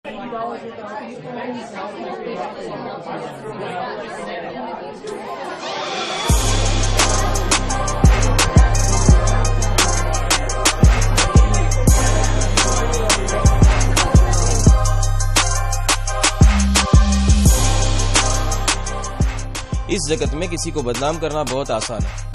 इस जगत में किसी को बदनाम करना बहुत आसान है।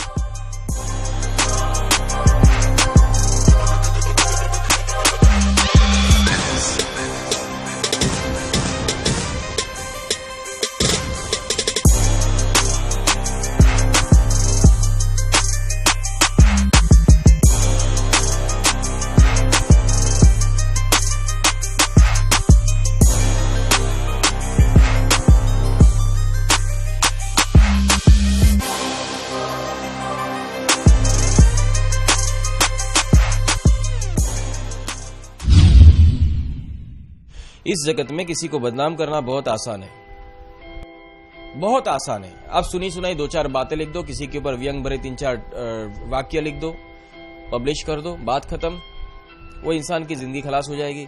इस जगत में किसी को बदनाम करना बहुत आसान है, बहुत आसान है। आप सुनी सुनाई दो चार बातें लिख दो, किसी के ऊपर व्यंग भरे तीन चार वाक्य लिख दो, पब्लिश कर दो, बात खत्म। वो इंसान की जिंदगी खलास हो जाएगी।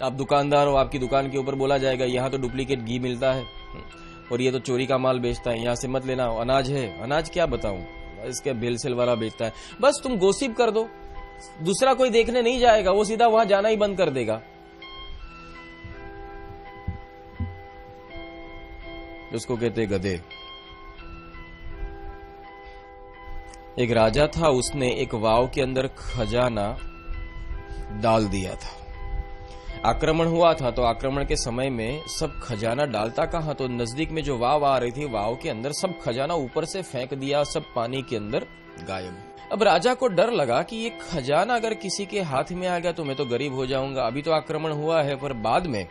आप दुकानदार हो, आपकी दुकान के ऊपर बोला जाएगा यहां तो डुप्लीकेट घी मिलता है और ये तो चोरी का माल बेचता है, यहां से मत लेना। अनाज है, अनाज क्या बताऊं, इसके भेलसेल वाला बेचता है। बस तुम गोसिप कर दो, दूसरा कोई देखने नहीं जाएगा, वो सीधा वहां जाना ही बंद कर देगा। उसको कहते गधे। एक राजा था, उसने एक वाव के अंदर खजाना डाल दिया था। आक्रमण हुआ था तो आक्रमण के समय में सब खजाना डालता कहां, तो नजदीक में जो वाव आ रही थी, वाव के अंदर सब खजाना ऊपर से फेंक दिया, सब पानी के अंदर गायब। अब राजा को डर लगा कि ये खजाना अगर किसी के हाथ में आ गया तो मैं तो गरीब हो जाऊंगा। अभी तो आक्रमण हुआ है, पर बाद में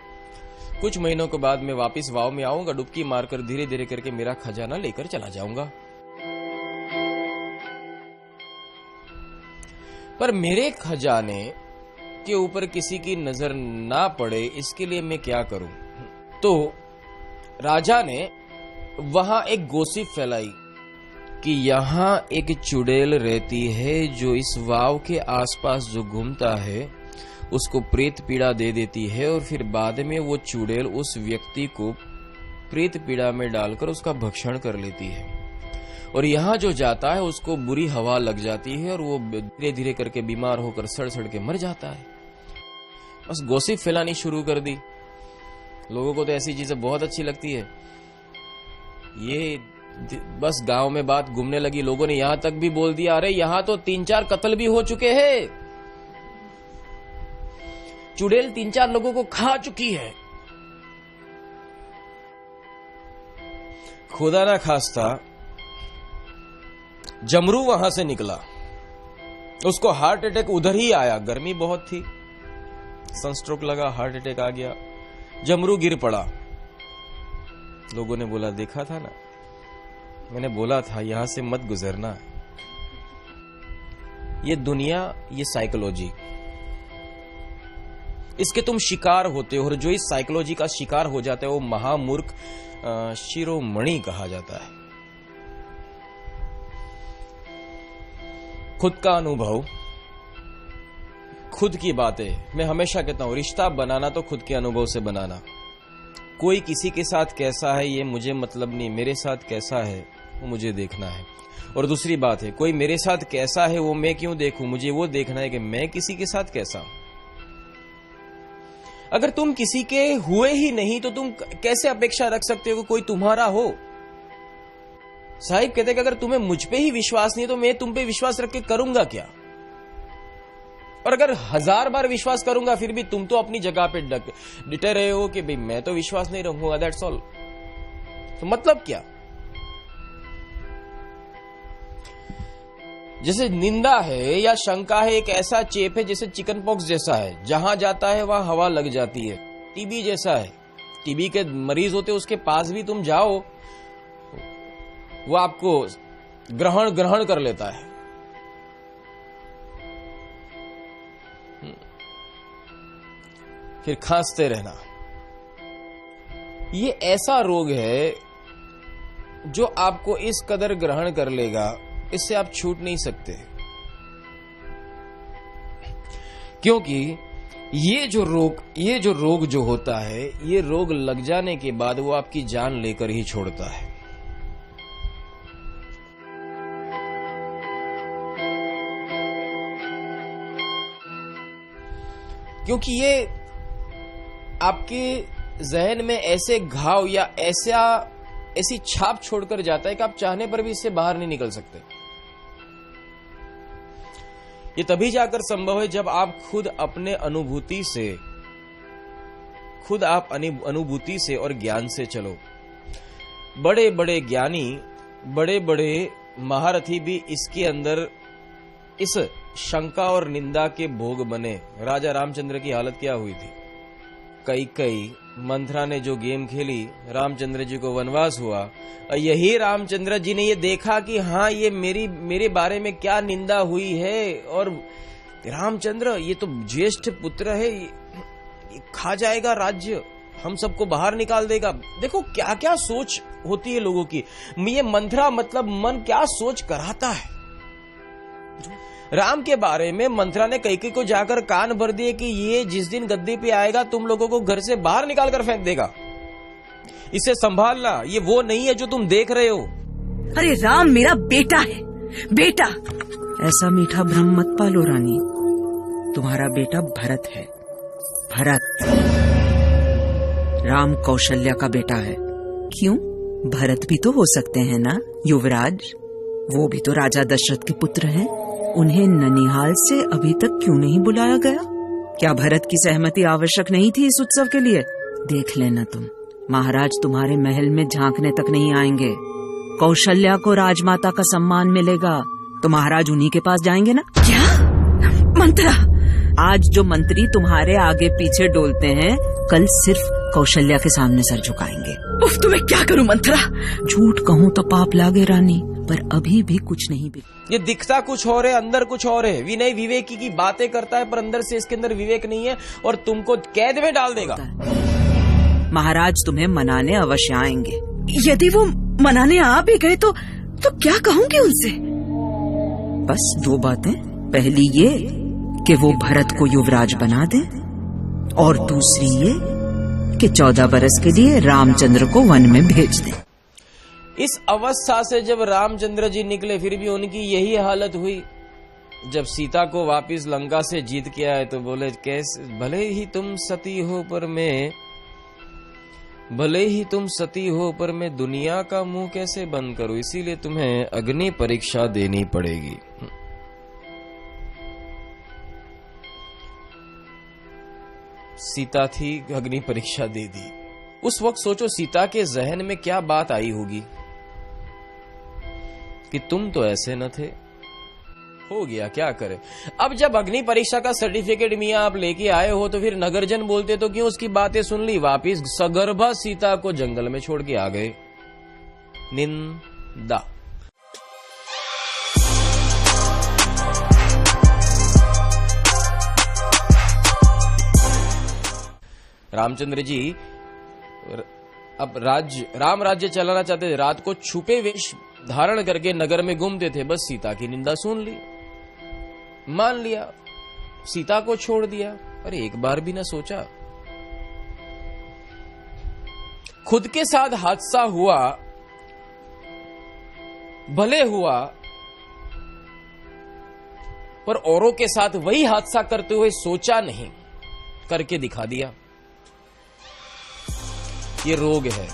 कुछ महीनों के बाद मैं वापस वाव में आऊंगा, डुबकी मारकर धीरे धीरे करके मेरा खजाना लेकर चला जाऊंगा। पर मेरे खजाने के ऊपर किसी की नजर ना पड़े, इसके लिए मैं क्या करूं? तो राजा ने वहां एक गोसिप फैलाई कि यहां एक चुड़ैल रहती है जो इस वाव के आसपास जो घूमता है उसको प्रेत पीड़ा दे देती है, और फिर बाद में वो चुड़ैल उस व्यक्ति को प्रेत पीड़ा में डालकर उसका भक्षण कर लेती है, और यहां जो जाता है उसको बुरी हवा लग जाती है और वो धीरे धीरे करके बीमार होकर सड़ सड़ के मर जाता है। बस गोसिप फैलानी शुरू कर दी। लोगों को तो ऐसी चीजें बहुत अच्छी लगती है। ये बस गांव में बात घूमने लगी, लोगों ने यहां तक भी बोल दिया, अरे यहां तो 3-4 कत्ल भी हो चुके हैं, चुड़ैल 3-4 लोगों को खा चुकी है। खुदा ना खास्ता जमरू वहां से निकला, उसको हार्ट अटैक उधर ही आया। गर्मी बहुत थी, सनस्ट्रोक लगा, हार्ट अटैक आ गया, जमरू गिर पड़ा। लोगों ने बोला, देखा था ना, मैंने बोला था यहां से मत गुजरना। ये दुनिया, ये साइकोलॉजी, इसके तुम शिकार होते हो, और जो इस साइकोलॉजी का शिकार हो जाता है वो महामूर्ख शिरोमणि कहा जाता है। खुद का अनुभव, खुद की बातें, मैं हमेशा कहता हूं रिश्ता बनाना तो खुद के अनुभव से बनाना। कोई किसी के साथ कैसा है ये मुझे मतलब नहीं, मेरे साथ कैसा है वो मुझे देखना है। और दूसरी बात है, कोई मेरे साथ कैसा है वो मैं क्यों देखूं, मुझे वो देखना है कि मैं किसी के साथ कैसा हूं। अगर तुम किसी के हुए ही नहीं तो तुम कैसे अपेक्षा रख सकते हो कि कोई तुम्हारा हो? साहिब कहते कि अगर तुम्हें मुझ पे ही विश्वास नहीं तो मैं तुम पे विश्वास रख के करूंगा क्या? और अगर 1000 बार विश्वास करूंगा फिर भी तुम तो अपनी जगह पे डिटे रहे हो कि भाई मैं तो विश्वास नहीं रखूंगा, दैट्स ऑल। तो मतलब क्या? जैसे निंदा है या शंका है, एक ऐसा चेप है जैसे चिकन पॉक्स जैसा है, जहां जाता है वहां हवा लग जाती है। टीबी जैसा है, टीबी के मरीज होते उसके पास भी तुम जाओ वो आपको ग्रहण कर लेता है। फिर खांसते रहना। ये ऐसा रोग है जो आपको इस कदर ग्रहण कर लेगा, इससे आप छूट नहीं सकते। क्योंकि ये जो रोग जो होता है, ये रोग लग जाने के बाद वो आपकी जान लेकर ही छोड़ता है। क्योंकि ये आपके जहन में ऐसे घाव या ऐसी छाप छोड़कर जाता है कि आप चाहने पर भी इससे बाहर नहीं निकल सकते। ये तभी जाकर संभव है जब आप खुद अपने अनुभूति से और ज्ञान से चलो। बड़े बड़े ज्ञानी, बड़े बड़े महारथी भी इसके अंदर इस शंका और निंदा के भोग बने। राजा रामचंद्र की हालत क्या हुई थी? कई मंथरा ने जो गेम खेली, रामचंद्र जी को वनवास हुआ, और यही रामचंद्र जी ने ये देखा कि हाँ, ये मेरे बारे में क्या निंदा हुई है, और रामचंद्र ये तो ज्येष्ठ पुत्र है, ये खा जाएगा राज्य, हम सबको बाहर निकाल देगा। देखो क्या क्या सोच होती है लोगों की। ये मंथरा मतलब मन क्या सोच कराता है। राम के बारे में मंथरा ने कैकेयी को जाकर कान भर दिए कि ये जिस दिन गद्दी पे आएगा तुम लोगों को घर से बाहर निकाल कर फेंक देगा, इसे संभालना, ये वो नहीं है जो तुम देख रहे हो। अरे राम मेरा बेटा है, बेटा। ऐसा मीठा भ्रम मत पालो रानी, तुम्हारा बेटा भरत है। भरत राम कौशल्या का बेटा है। क्यों? भरत भी तो हो सकते हैं ना युवराज, वो भी तो राजा दशरथ के पुत्र हैं। उन्हें ननिहाल से अभी तक क्यों नहीं बुलाया गया? क्या भरत की सहमति आवश्यक नहीं थी इस उत्सव के लिए? देख लेना तुम, महाराज तुम्हारे महल में झांकने तक नहीं आएंगे। कौशल्या को राजमाता का सम्मान मिलेगा तो महाराज उन्हीं के पास जाएंगे ना। क्या? मंत्रा? आज जो मंत्री तुम्हारे आगे पीछे डोलते हैं, कल सिर्फ कौशल्या के सामने सर झुकाएंगे। उफ, तो मैं क्या करूं मंत्रा? झूठ कहूं तो पाप लागे रानी, पर अभी भी कुछ नहीं भी। ये दिखता कुछ और है, अंदर कुछ और है। विनय विवेकी की बातें करता है पर अंदर से इसके अंदर विवेक नहीं है और तुमको कैद में डाल देगा। महाराज तुम्हें मनाने अवश्य आएंगे। यदि वो मनाने आ भी गए तो क्या कहूंगी उनसे? बस दो बातें। पहली ये कि वो भरत को युवराज बना दे, और दूसरी ये कि 14 बरस के लिए रामचंद्र को वन में भेज दे। इस अवस्था से जब रामचंद्र जी निकले फिर भी उनकी यही हालत हुई। जब सीता को वापस लंका से जीत के आए तो बोले, कैसे भले ही तुम सती हो पर मैं दुनिया का मुंह कैसे बंद करूं, इसीलिए तुम्हें अग्नि परीक्षा देनी पड़ेगी। सीता थी, अग्नि परीक्षा दे दी। उस वक्त सोचो सीता के जहन में क्या बात आई होगी कि तुम तो ऐसे न थे। हो गया, क्या करे। अब जब अग्नि परीक्षा का सर्टिफिकेट मियां आप लेके आए हो तो फिर नगरजन बोलते तो क्यों उसकी बातें सुन ली। वापिस सगर्भा सीता को जंगल में छोड़ के आ गए। निंदा। रामचंद्र जी अब राम राज्य चलाना चाहते थे। रात को छुपे वेश धारण करके नगर में घूमते थे। बस सीता की निंदा सुन ली, मान लिया, सीता को छोड़ दिया। अरे एक बार भी ना सोचा। खुद के साथ हादसा हुआ, भले हुआ, पर औरों के साथ वही हादसा करते हुए सोचा नहीं, करके दिखा दिया। ये रोग है,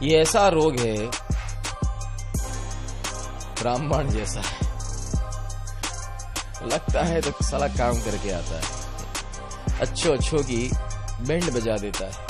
ये ऐसा रोग है रामबाण जैसा है। लगता है तो साला काम करके आता है, अच्छों की बैंड बजा देता है।